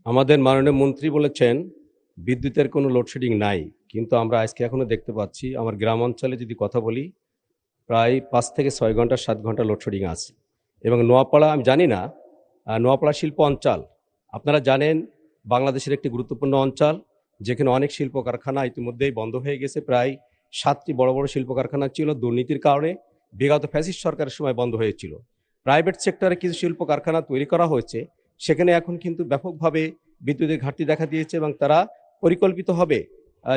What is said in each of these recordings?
আমাদের মাননীয় মন্ত্রী বলেছেন বিদ্যুতের কোনো লোডশেডিং নাই, কিন্তু আমরা আজকে এখনো দেখতে পাচ্ছি আমার গ্রাম অঞ্চলে যদি কথা বলি প্রায় 5 থেকে 6 ঘন্টা 7 ঘন্টা লোডশেডিং আছে। এবং নোয়াপাড়া আমি জানি না, নোয়াপাড়া শিল্প অঞ্চল আপনারা জানেন বাংলাদেশের একটি গুরুত্বপূর্ণ অঞ্চল, যেখানে অনেক শিল্প কারখানা ইতিমধ্যেই বন্ধ হয়ে গেছে। প্রায় 7টি বড় বড় শিল্প কারখানা ছিল, দুর্নীতির কারণে বিগত ফ্যাসিস্ট সরকারের সময় বন্ধ হয়েছিল। প্রাইভেট সেক্টরে কিছু শিল্প কারখানা তৈরি করা হয়েছে, সেখানে এখন কিন্তু ব্যাপকভাবে বিদ্যুতের ঘাটতি দেখা দিয়েছে এবং তারা পরিকল্পিতভাবে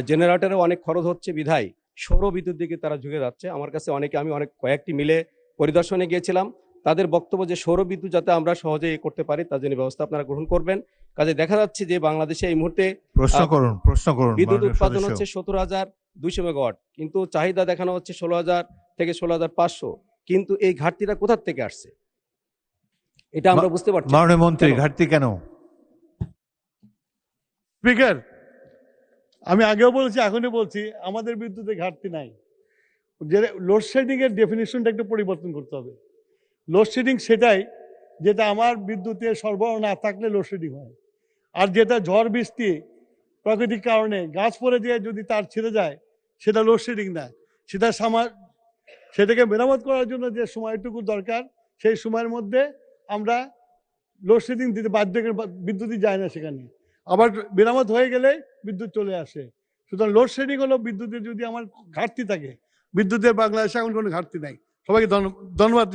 জেনারেটরেও অনেক খরচ হচ্ছে বিধায় সৌর বিদ্যুৎ দিকে তারা ঝুঁকে যাচ্ছে। আমার কাছে আমি অনেক কয়েকটি মিলে পরিদর্শনে গিয়েছিলাম, তাদের বক্তব্য যে সৌর বিদ্যুৎ যাতে আমরা সহজে করতে পারি তার জন্য ব্যবস্থা আপনারা গ্রহণ করবেন। কাজে দেখা যাচ্ছে যে বাংলাদেশে এই মুহূর্তে প্রশ্ন করুন বিদ্যুৎ উৎপাদন হচ্ছে 17,200 মেগাওয়াট, কিন্তু চাহিদা দেখানো হচ্ছে 16,000 থেকে 16,500। কিন্তু এই ঘাটতিটা কোথা থেকে আসছে এটা আমরা বুঝতে পারছি। মাননীয় মন্ত্রী, ঘাটতি কেন? স্পিকার, আমি আগেও বলছি এখনই বলছি, আমাদের বিদ্যুতে ঘাটতি নাই। যে লোডশেডিং এর ডেফিনিশনটা একটু পরিবর্তন করতে হবে। লোডশেডিং সেটাই যেটা আমার বিদ্যুতের সরবরাহ না থাকলে লোডশেডিং হয়, আর যেটা ঝড় বৃষ্টি প্রাকৃতিক কারণে গাছ পড়ে দিয়ে যদি তার ছিঁড়ে যায় সেটা লোডশেডিং না। সেটাকে মেরামত করার জন্য যে সময়টুকু দরকার সেই সময়ের মধ্যে আমরা লোডশেডিং দিতে বাধ্য করে বিদ্যুৎই যায় না সেখানে, আবার মেরামত হয়ে গেলে বিদ্যুৎ চলে আসে। সুতরাং লোডশেডিং হলো বিদ্যুতের যদি আমার ঘাটতি থাকে, বিদ্যুতের বাংলাদেশে এখন কোনো ঘাটতি নাই। সবাইকে ধন্যবাদ।